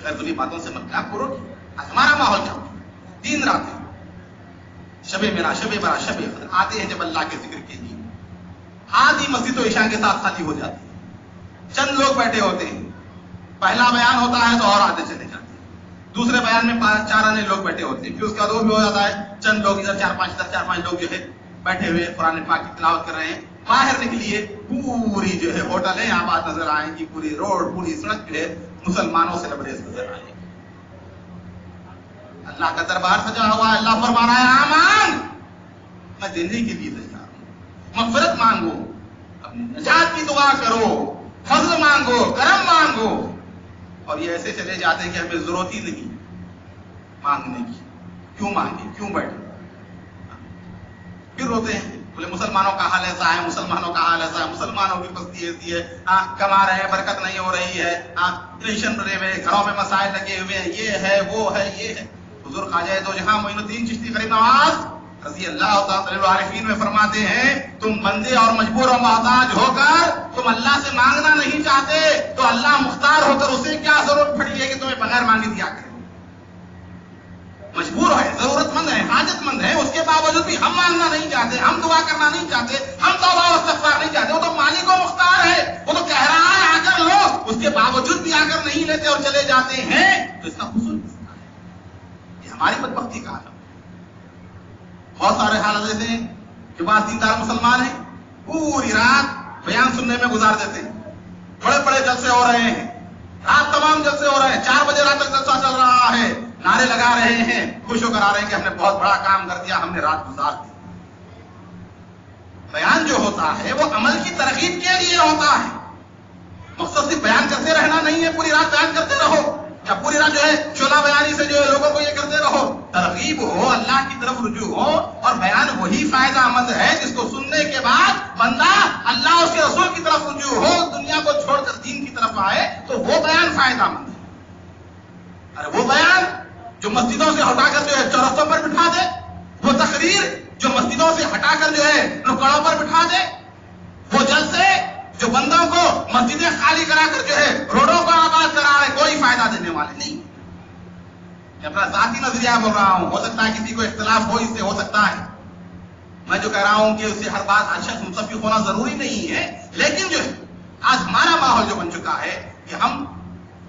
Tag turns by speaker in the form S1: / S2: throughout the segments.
S1: غیر باتوں سے مت کیا کرو. ہمارا ماحول کیا ہوتا ہے؟ دن راتیں شب میرا شب برا شب قدر آتے ہیں جب اللہ کے ذکر کے لیے. آدھی مسجد تو عشاء کے ساتھ خالی ہو جاتی ہے, چند لوگ بیٹھے ہوتے ہیں. پہلا بیان ہوتا ہے تو اور آتے چلے جاتے ہیں, دوسرے بیان میں 4 آنے لوگ بیٹھے ہوتے ہیں, پھر اس کا دو بھی ہو جاتا ہے, چند لوگ ادھر 4-5 لوگ جو ہے بیٹھے ہوئے قرآن پاک کی تلاوت کر رہے ہیں. باہر نکلیے پوری جو ہے ہوٹل ہے یہاں بات نظر آئیں گی, پوری روڈ پوری سڑک جو ہے مسلمانوں سے لبریز نظر آئے گی. اللہ کا دربار سجا ہوا ہے. اللہ فرما رہا ہے آمان میں دینے کے لیے تیار ہوں, مغفرت مانگو, اپنی نجات کی دعا کرو, فضل مانگو, کرم مانگو. اور یہ ایسے چلے جاتے ہیں کہ ہمیں ضرورت ہی نہیں مانگنے کی. کیوں مانگے, کیوں بیٹھے, پھر روتے ہیں بولے مسلمانوں کا حال ایسا ہے, مسلمانوں کا حال ایسا ہے, مسلمانوں کی پستی ایسی ہے, کما رہے ہیں برکت نہیں ہو رہی ہے, ٹینشن بنے ہوئے, گھروں میں مسائل لگے ہوئے ہیں, یہ ہے وہ ہے یہ ہے. حضور خواجہ دو جہاں معین الدین چشتی غریب نواز رضی اللہ تعالی العارفین میں فرماتے ہیں تم بندے اور مجبور و محتاج ہو کر تم اللہ سے مانگنا نہیں چاہتے تو اللہ مختار ہو کر اسے کیا ضرورت پڑی ہے کہ تمہیں بغیر مانگے دیا کرے. مجبور ہے, ضرورت مند ہے, حاجت مند ہے, اس کے باوجود بھی ہم مانگنا نہیں چاہتے, ہم دعا کرنا نہیں چاہتے, ہم توبہ و استغفار نہیں چاہتے. وہ تو مالک و مختار ہے, وہ تو کہہ رہا ہے آ کر لو, اس کے باوجود بھی آ کر نہیں لیتے اور چلے جاتے ہیں. تو اس کا قصور کس کا ہے؟ یہ ہماری بدبختی کا ہے. بہت سارے حالات ایسے ہیں جو بعض دیندار مسلمان ہیں پوری رات بیان سننے میں گزار دیتے ہیں. بڑے بڑے جلسے ہو رہے ہیں, رات تمام جلسے ہو رہے ہیں, 4 بجے رات تک جلسہ چل رہا ہے, نعرے لگا رہے ہیں, خوش ہو کر آ رہے ہیں کہ ہم نے بہت بڑا کام کر دیا, ہم نے رات گزار دی. بیان جو ہوتا ہے وہ عمل کی ترغیب کے لیے ہوتا ہے. مقصد صرف بیان کرتے رہنا نہیں ہے, پوری رات بیان کرتے رہو یا پوری رات جو ہے شعلہ بیانی سے جو ہے لوگوں کو یہ کرتے رہو. ترغیب ہو, اللہ کی طرف رجوع ہو, اور بیان وہی فائدہ مند ہے جس کو سننے کے بعد بندہ اللہ اور اس کے رسول کی طرف رجوع ہو, دنیا کو چھوڑ کر دین کی طرف آئے, تو وہ بیان فائدہ مند ہے. ارے وہ بیان جو مسجدوں سے ہٹا کر جو ہے چوراستوں پر بٹھا دے, وہ تقریر جو مسجدوں سے ہٹا کر جو ہے نکڑوں پر بٹھا دے, وہ جلسے جو بندوں کو مسجدیں خالی کرا کر جو ہے روڈوں کو آباد کرا رہے, کوئی فائدہ دینے والے نہیں. میں اپنا ذاتی نظریہ بول رہا ہوں, ہو سکتا ہے کسی کو اختلاف ہو, اس سے ہو سکتا ہے. میں جو کہہ رہا ہوں کہ اس سے ہر بات ہر شخص متفق ہونا ضروری نہیں ہے, لیکن جو ہے آج ہمارا ماحول جو بن چکا ہے کہ ہم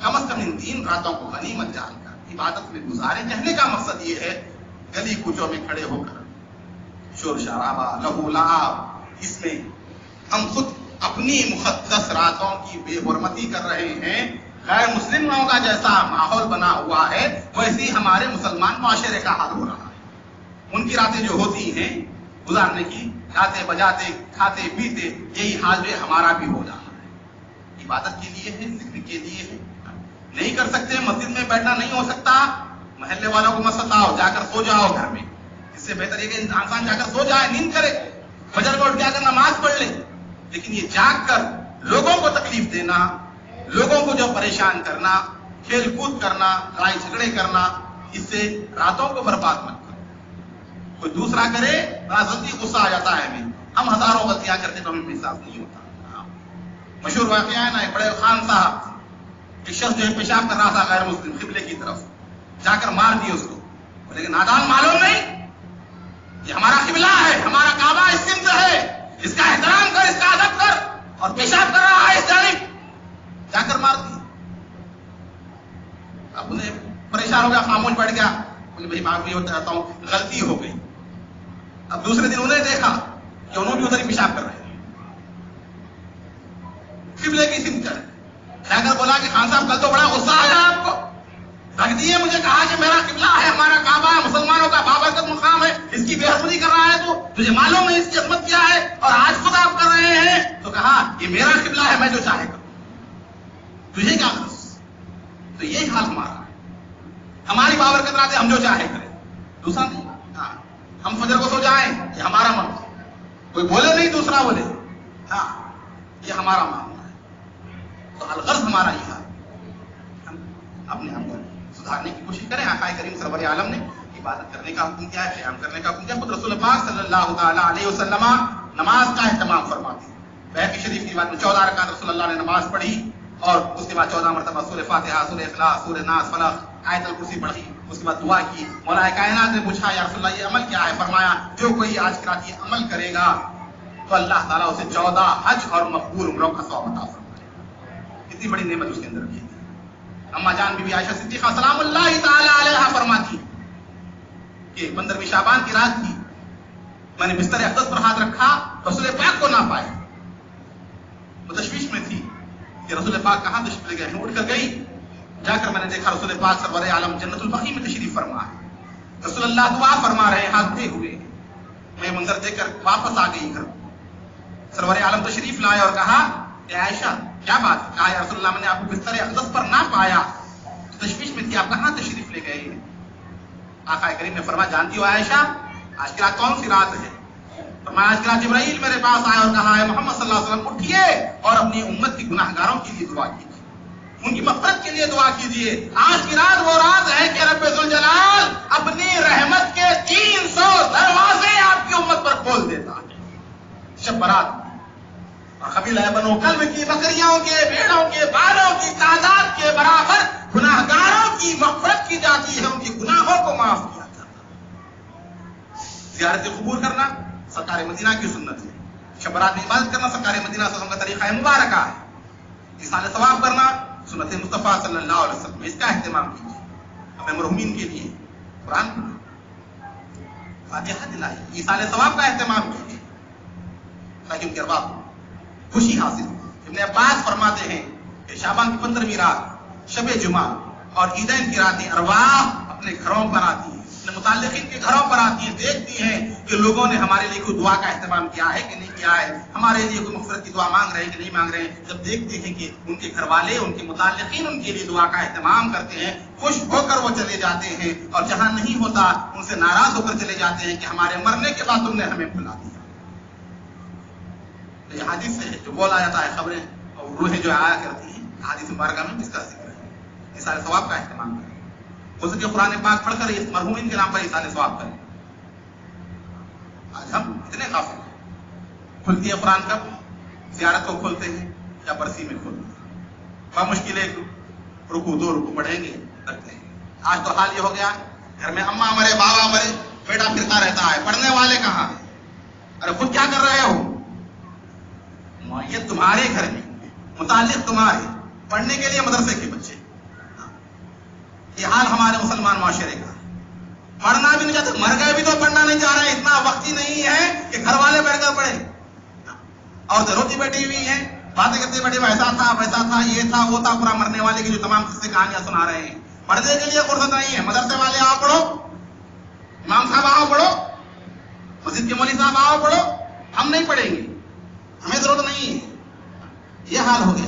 S1: کم از کم ان 3 راتوں کو غنیمت جان کر عبادت میں گزارے. کہنے کا مقصد یہ ہے گلی کوچوں میں کھڑے ہو کر شور شرابہ لہو لعاب, اس میں ہم خود اپنی مقدس راتوں کی بے حرمتی کر رہے ہیں. غیر مسلموں کا جیسا ماحول بنا ہوا ہے ویسی ہمارے مسلمان معاشرے کا حال ہو رہا ہے. ان کی راتیں جو ہوتی ہیں گزارنے کی, گاتے بجاتے کھاتے پیتے, یہی حال جو ہمارا بھی ہو رہا ہے. عبادت کے لیے ہے, ذکر کے لیے ہے, نہیں کر سکتے, مسجد میں بیٹھنا نہیں ہو سکتا, محلے والوں کو مت ستاؤ, جا کر سو جاؤ گھر میں. اس سے بہتر یہ کہ انسان جا کر سو جائے, نیند کرے, فجر کو اٹھ کے آ کر نماز پڑھ لے. لیکن یہ جاگ کر لوگوں کو تکلیف دینا, لوگوں کو جو پریشان کرنا, کھیل کود کرنا, لڑائی جھگڑے کرنا, اس سے راتوں کو برباد مت کرو. کوئی دوسرا کرے بڑا جلدی غصہ آ جاتا ہے ہمیں, ہم ہزاروں غلطیاں کرتے تو ہمیں احساس نہیں ہوتا. مشہور واقعہ ہے نا, ایک بڑے خان صاحب, ایک شخص جو ہے پیشاب کر رہا تھا غیر مسلم قبلے کی طرف, جا کر مار دیے اس کو. لیکن نادان معلوم نہیں یہ ہمارا قبلہ ہے, ہمارا کعبہ اس سمت ہے, اس کا احترام کر, اس کا ادب کر, اور پیشاب کر رہا ہے اس جانب, جا کر مار دی. اب انہیں پریشان ہو گیا, خاموش بیٹھ گیا, بولے بھائی معافی ہوتا رہتا ہوں, غلطی ہو گئی. اب دوسرے دن انہیں دیکھا کہ انہوں بھی ادھر ہی پیشاب کر رہے ہیں, قبلے کی سمت ہے. جا کر بولا کہ خان صاحب کل تو بڑا غصہ آیا آپ کو, رکھ دیے, مجھے کہا کہ میرا قبلہ ہے, ہمارا کعبہ ہے, مسلمانوں کا بابرکت مقام ہے, اس کی بے حرمتی کر رہا ہے, تو تجھے معلوم ہے اس کی عظمت کیا ہے, اور آج خود آپ کر رہے ہیں. تو کہا یہ میرا قبلہ ہے, میں جو چاہے کروں, تجھے کیا غرض. تو یہی حال ہمارا ہے, ہماری بابرکت راتیں ہم جو چاہے کریں, دوسرا نہیں. ہاں ہم فجر کو سو جائیں, یہ ہمارا من, کوئی بولے نہیں دوسرا بولے, ہاں یہ ہمارا معاملہ ہے. تو الغرض ہمارا یہ ہے, ہم اپنے آپ کو سدھارنے کی کوشش کریں. آقا کریم سرور عالم نے عبادت کرنے کا حکم کیا ہے, قیام کرنے کا حکم کیا. خود رسول پاک صلی اللہ تعالی علیہ وسلم نماز کا اہتمام فرماتے ہیں. بہقی شریف کی بات میں 14 رکعت رسول اللہ نے نماز پڑھی, اور اس کے بعد 14 مرتبہ سورہ فاتحہ، سورہ اخلاص، سورہ ناس، فلق، آیت الکرسی پڑھی. اس کے بعد دعا کی. مولا کائنات نے پوچھا یا رسول اللہ یہ عمل کیا ہے؟ فرمایا جو کوئی آج کی رات یہ عمل کرے گا تو اللہ تعالیٰ اسے 14 حج اور مقبول عمروں کا ثواب عطا فرمائے. کتنی بڑی نعمت اس کے اندر رکھی تھی. اما جان بی بی عائشہ صدیقہ سلام اللہ تعالی علیہا فرماتی کہ 15ویں شعبان کی رات تھی، میں نے بستر اقدس پر ہاتھ رکھا، رسول پاک کو نہ پایا. وہ تشویش میں تھی کہ رسول پاک کہاں تشریف لے گئے ہیں. اٹھ کر گئی، جا کر میں نے دیکھا رسول پاک سرور عالم جنت البقیع میں تشریف فرما ہے. رسول اللہ دعا فرما رہے ہاتھ اٹھے ہوئے. میں منظر دیکھ کر واپس آ گئی گھر. سرور عالم تشریف لائے اور کہا کہ عائشہ کیا بات ہے؟ کہا یا رسول اللہ میں نے آپ کو بستر اقدس پر نہ پایا، تشویش میں تھی، آپ کہاں تشریف لے گئے ہیں؟ آقا کریم نے فرمایا جانتی ہو عائشہ آج کی رات کون سی رات ہے؟ فرمایا آج کی رات جبرائیل میرے پاس آیا اور کہا ہے محمد صلی اللہ علیہ وسلم اٹھیے اور اپنی امت کی گناہگاروں کے لیے دعا کیجیے، ان کی مغفرت کے لیے دعا کیجیے. آج کی رات وہ رات ہے کہ رب ذوالجلال اپنی رحمت کے 300 دروازے آپ کی امت پر کھول دیتا ہے. شب برات اور قبیلہ بنو کلب کی بکریوں کے، بھیڑوں کے، بالوں کی تعداد کے برابر گناہگاروں کی مغفرت کی جاتی ہے، ان کے گناہوں کو معاف کیا جاتا ہے. زیارت قبور کرنا سرکار مدینہ کی سنت ہے. شب برات میں عبادت کرنا سرکار مدینہ صلی اللہ علیہ وسلم کا طریقہ مبارکہ ہے. ایصال ثواب کرنا سنت مصطفیٰ صلی اللہ علیہ وسلم، اس کا اہتمام کیجیے. ہمیں مرحومین کے لیے قرآن پڑھیں، فاتحہ دلائیں، ایصال ثواب کا اہتمام کیجیے تاکہ ان کے ارواح کو خوشی حاصل ہو. ابن عباس فرماتے ہیں کہ شعبان کی 15ویں رات شب جمعہ اور عیدین کی راتیں ارواح اپنے گھروں پر آتی ہیں، اپنے متعلقین کے گھروں پر آتی ہیں، دیکھتی ہیں کہ لوگوں نے ہمارے لیے کوئی دعا کا اہتمام کیا ہے کہ نہیں کیا ہے، ہمارے لیے کوئی مغفرت کی دعا مانگ رہے ہیں کہ نہیں مانگ رہے ہیں. جب دیکھتے ہیں کہ ان کے گھر والے، ان کے متعلقین ان کے لیے دعا کا اہتمام کرتے ہیں، خوش ہو کر وہ چلے جاتے ہیں، اور جہاں نہیں ہوتا ان سے ناراض ہو کر چلے جاتے ہیں کہ ہمارے مرنے کے بعد تم نے ہمیں بھلا دیا. یہ حدیث سے جو بولا جاتا ہے خبریں اور روحیں جو آیا کرتی ہیں، حدیث مبارکہ میں اس کا ذکر ہے. ایصال ثواب کا اہتمام کریں. ہو سکے قرآن پاک پڑھ کر اس مرحومین کے نام پر ایصال ثواب کریں. آج ہم اتنے غافل ہیں. کھلتی ہے قرآن کب؟ زیارت کو کھولتے ہیں یا برسی میں کھولتے ہیں. بہت مشکل ہے، رکو 2 رکو پڑھیں گے رکھتے ہیں. آج تو حال یہ ہو گیا گھر میں اماں مرے، بابا مرے، بیٹا پھرتا رہتا ہے، پڑھنے والے کہاں ہیں؟ ارے خود کیا کر رہے ہو؟ یہ تمہارے گھر میں متعلق تمہارے، پڑھنے کے لیے مدرسے کے بچے. یہ حال ہمارے مسلمان معاشرے کا. پڑھنا بھی نہیں چاہتے، مر گئے بھی تو پڑھنا نہیں چاہ رہے. اتنا وقت ہی نہیں ہے کہ گھر والے بیٹھ کر پڑھے. اور روتی بیٹھی ہوئی ہیں، باتیں کرتے بیٹھے، ایسا تھا ویسا تھا، یہ تھا وہ تھا، پورا مرنے والے کی جو تمام قصے کہانیاں سنا رہے ہیں. پڑھنے کے لیے فرصت نہیں ہے. مدرسے والے آؤ پڑھو، امام صاحب آؤ پڑھو، مسجد کے مولوی صاحب آؤ پڑھو. ہم نہیں پڑھیں گے، ہمیں ضرورت نہیں ہے. یہ حال ہو گیا.